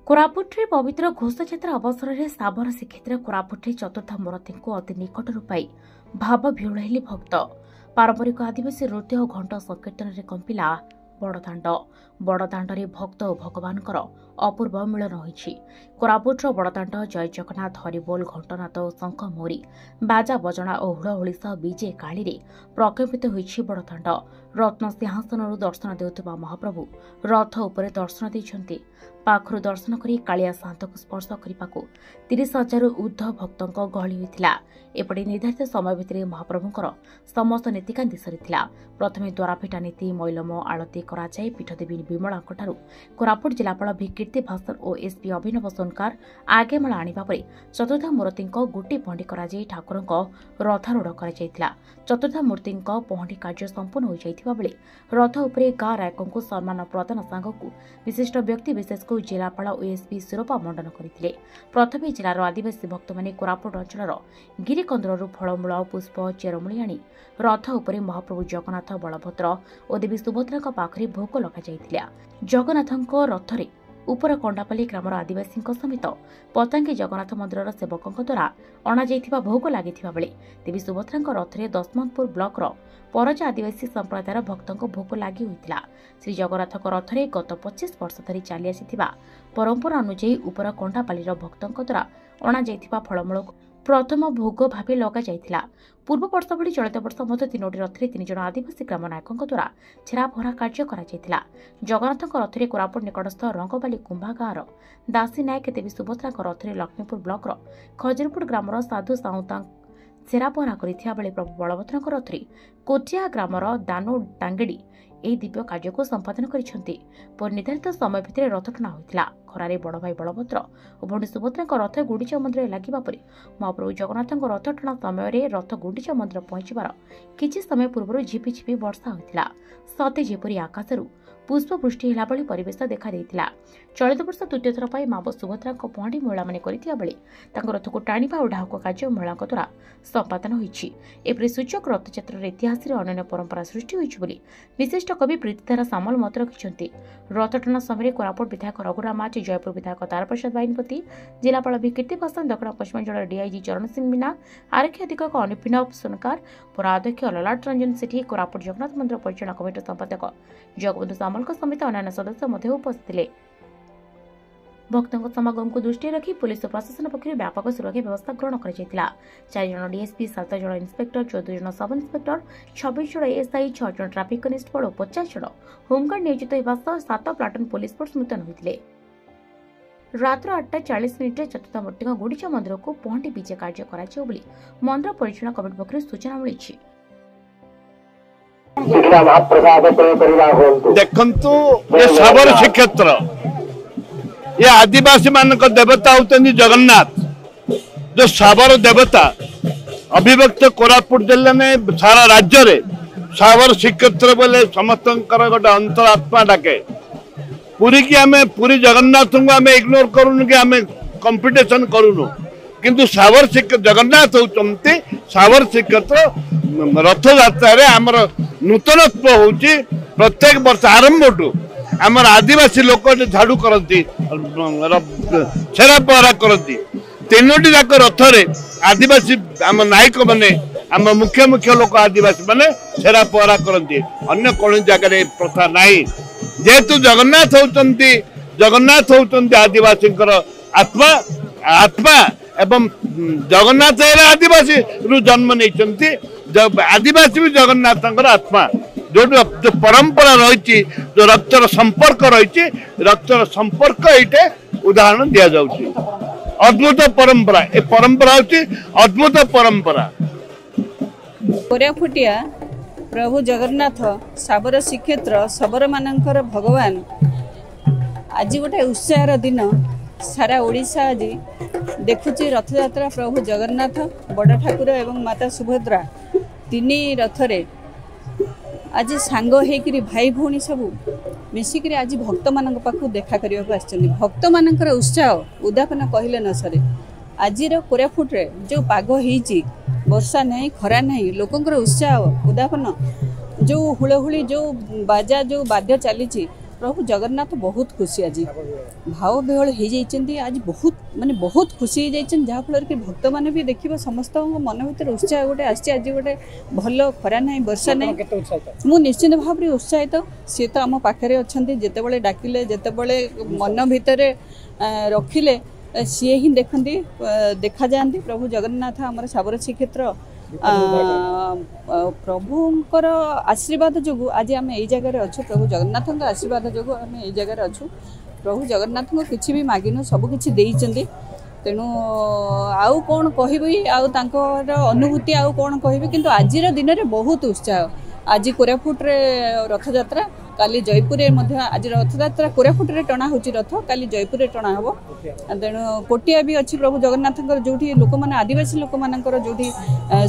कोरापुट्रे पवित्र घोषयात्रा अवसर में साबर श्रीक्षेत्र कोरापुट्रे चतुर्थ मूर्ति को अति निकटर पाई भाव भिड़ेली भक्त पारंपरिक आदिवासी नृत्य और घंट संकीर्तन में कंपिला बड़दाण्डे भक्त और भगवान अपूर्व मिलन होईछि। कोरापुट्र बड़दाण्ड जय जगन्नाथ हरिबोल घंटनाद और शंख मोरी बाजा बजना और हुड़हुड़ी सह विजे काली प्रकम्पित होईछि। बड़दाण्ड रत्न सिंहासन दर्शन देउथिबा महाप्रभु रथ उपरे दर्शन देइछन्ति। पाखरु दर्शन करी कालिया शांत को स्पर्श करने 30,000 ऊर्ध्व भक्तों गहली होता। एपटे निर्धारित समय भितर महाप्रभुंकर समस्त नीतिकांति सरीथिला। प्रथमे द्वाराफिटा नीति मैलम आलती कराई पीठदेवी विमला कोरापुट जिलापाल भि कीर्ति भास्कर और एसपी अभिनव सोनकार आगेमाला आनिबा परे चतुर्थ मूर्ति गुटी पहंडी कराई ठाकुरों रथारूढ़ कर चतुर्थ मूर्ति पहंडी कार्य संपूर्ण हो जाइथिबा बेले रथ उपरे गाँ रायकों को सम्मान प्रदान सांगकू विशिष्ट व्यक्ति विशेष को जिलापाल और एसपी शिरोपा मंडन करथिले। प्रथमे जिलार आदिवासी भक्त माने कोरापुट अंचल गिरिकंदरु फलमूल पुष्प चेरमूली आनी रथ उपरे महाप्रभु जगन्नाथ बलभद्र और देवी सुभद्रा पाखरे भोग लगा। जगन्नाथଙ୍କ रथरे उपर कंडापाली ग्रामर आदिवासी समेत पतांगी जगन्नाथ मंदिर सेवकों द्वारा अणा भोग लगी बेले देवी सुभद्रा रथरे दशमंतपुर ब्लॉकर परजा आदिवासी संप्रदायर भक्तों भोग लगी होता। श्री जगन्नाथ रथरे गत 25 वर्ष धरी चली आसी परंपरा अनुଯାयी उपर कंडापाली भक्तों द्वारा अणा फलमूल प्रथम भोग भाव लग जाइथिला। पूर्व वर्ष भली चलित वर्ष मध्य 3टी रथरे 3 जन आदिवासी ग्राम नायकों द्वारा छेरा पहरा कार्य करा। जगन्नाथ रथरे कोरापुट निकटस्थ रंगबाली कुंभा गाँवर दासी नायक देवी सुभद्रा रथरे लक्ष्मीपुर ब्लॉकर खजरपुर ग्रामर साधु साउता छेरा पहरा करिथिया बेले प्रभु बलभद्र रथरे कोचिया ग्रामर दानो टांगेड़ी ଏହି ଦିବ୍ୟ କାର୍ଯ୍ୟକୁ ସମ୍ପାଦନ କରିଛନ୍ତି। ନିର୍ଦ୍ଧାରିତ ସମୟ ଭିତରେ ରଥ ଟଣା ହୋଇଥିଲା। ଖରାରେ ବଡ଼ ଭାଇ ବଳଭଦ୍ର ଓ ଭଉଣୀ ସୁଭଦ୍ରାଙ୍କ ରଥ ଗୁଣ୍ଡିଚା ମନ୍ଦିରରେ ଲାଗିବା ପରେ ମହାପ୍ରଭୁ ଜଗନ୍ନାଥଙ୍କ ରଥ ଟଣା ସମୟରେ ରଥ ଗୁଣ୍ଡିଚା ମନ୍ଦିର ପହଞ୍ଚିବାର କିଛି ସମୟ ପୂର୍ବରୁ ଝିପିଝିପି ବର୍ଷା ହୋଇଥିଲା। ସତେ ଯେପରି ଆକାଶରୁ पुष्पवृष्टि होला भली परिवेश देखा देइतिला। चलित वर्ष तृतीय थर पाई माँ सुभद्रा पहंडी महिला माने करिथिया बेले तांको रथको टाणीबा और ढाक कार्य महिला द्वारा संपादन होईछि। एपरि सूचक रथयात्रार इतिहास रे अनन्य परंपरा सृष्टि होईछि बोली विशिष्ट कवि प्रीतिधारा सामल मत रखिछन्ति। रथ टଣା समय कोरापुट विधायक रघुराम माच, जयपुर विधायक तारप्रसाद बाइनपति, जिलापाल भि कीर्ति भास्कर, दक्षिण पश्चिमांचल डीआईजी चरण सिंह मीना, आरक्षी अधीक्षक अभिनव सोनकार, पौराध्यक्ष ललाट रंजन सेठी, कोरापुट जगन्नाथ मंदिर परिचालन कमिटी संपादक जगबंधु सामल समेत अन्य सदस्य उपस्थित थे। भक्तों समागम को दृष्टि रखी पुलिस और प्रशासन पक्ष व्यापक सुरक्षा व्यवस्था ग्रहण कर 4 जन डीएसपी, 7 जन इंस्पेक्टर, 14 जन सब इंस्पेक्टर, 26 जन एएसआई, 6 जन ट्राफिक कनेस्टेबल और 50 जन होमगार्ड नियोजित होगा 7 प्लाटून पुलिस फोर्स मुतयन होते। रात्र 8:40 चतुर्थ मूर्ति गुंडीचा मंदिर को पहंडी विजे कार्य कर मंदिर परिचालन कमिटी पक्ष सूचना मिली। देखंतु ये साबर श्रीक्षेत्र ये आदिवासी मान देवता होते जगन्नाथ, जो साबर देवता अभिव्यक्त कोरापुट जिले में सारा राज्य रे साबर श्रीक्षेत्र बोले समस्त गोटे अंतरात्मा डाके। पूरी की आम पूरी जगन्नाथ को आम इग्नोर करूनु कि आम कंपिटिशन करूनु, किंतु साबर श्रीक्षेत्र जगन्नाथ होती साबर श्रीक्षेत्र रथ यात्रा आमर नूतनत्व होची। प्रत्येक वर्ष आरंभ आमर आदिवासी लोक झाड़ू करती, छेरा पहरा करती। 3टी जाक रथरे आदिवासी आम नायक माने आम मुख्य मुख्य लोक आदिवासी माने छेरा पहरा करती। अन्य कौन जगह प्रथा नहीं, जेहेतु जगन्नाथ होती आदिवासी आत्मा आत्मा एवं जगन्नाथ आदिवासी रु जन्म नहीं, आदिवासी भी जगन्नाथ आत्मा। जो परंपरा रही, जो रक्तर संपर्क रही, रक्तर संपर्क ये उदाहरण दि जाऊँगी। अद्भुत परंपरा, ये परंपरा होची अद्भुत परंपरा। कोरापुटिया प्रभु जगन्नाथ साबर श्रीक्षेत्र सबर मानकर भगवान आज गोटे उत्साहर दिन सारा ओडिशा आज देखुची रथयात्रा। प्रभु जगन्नाथ बड़ ठाकुर एवं माता सुभद्रा 3 रथरे आज सांग होकर भाई भौणी सबू मिसिक आज भक्त मान पाखु देखा करने को आसछन्ति। भक्त मानकर उत्साह उद्यापन कहले न सरे। आज कोरापुट रे जो पाग होईची, वर्षा नहीं खरा नहीं, लोकंकर उत्साह उद्यापन जो हुलहुली जो बाजा जो वाद्य चली प्रभु जगन्नाथ बहुत खुशी आज भाव बेहल हो जाइए आज बहुत माने बहुत खुशी हो जाइए जहाँफल कि भक्त मैंने भी देखिए समस्त मन भर उत्साह गोटे आज गोटे भल खरा ना वर्षा ना मु निश्चित भाव में उत्साहित सी तो आम पाखे अच्छा जिते डाकिले जिते मन भितर रखिले सी ही देखती देखा जाती प्रभु जगन्नाथ आम साबर श्रीक्षेत्र प्रभुंकर आशीर्वाद जो आज आम यही जगार अच्छु प्रभु जगन्नाथ आशीर्वाद जो आम यही जगार अच्छु प्रभु जगन्नाथ को किसी भी मागिनु सबकि देइचंदी तेणु आउ कौन कहबी आउर अनुभूति आउ कौन कहबी किंतु आजिर दिन में बहुत उत्साह आज कोरापुट रे रथ यात्रा काली जयपुर आज रथ यात्रा कोरापुट रे टणा होची रथ काली जयपुर टणा हम तेणु कोटिया भी अच्छी प्रभु जगन्नाथ जो लोक मैंने आदिवासी लोक मानकर जो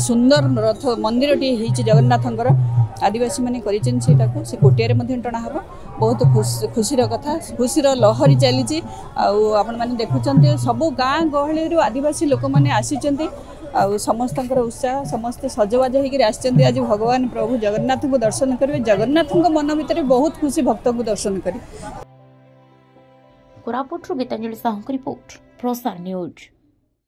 सुंदर रथ मंदिर टी जगन्नाथ आदिवासी मैंने कर से कोटिया टणा हम बहुत खुशीर कथा खुशीर लहरी चली आपण मैंने देखुं सबू गाँ गहली आदिवासी लोक मैंने आसी समस्त उत्साह समस्त सजबाज होकर आज भगवान प्रभु जगन्नाथ को दर्शन करेंगे जगन्नाथ मन भर बहुत खुशी भक्त को दर्शन करें। कोरापुट गीतांजलि साहू रिपोर्ट प्रसार न्यूज।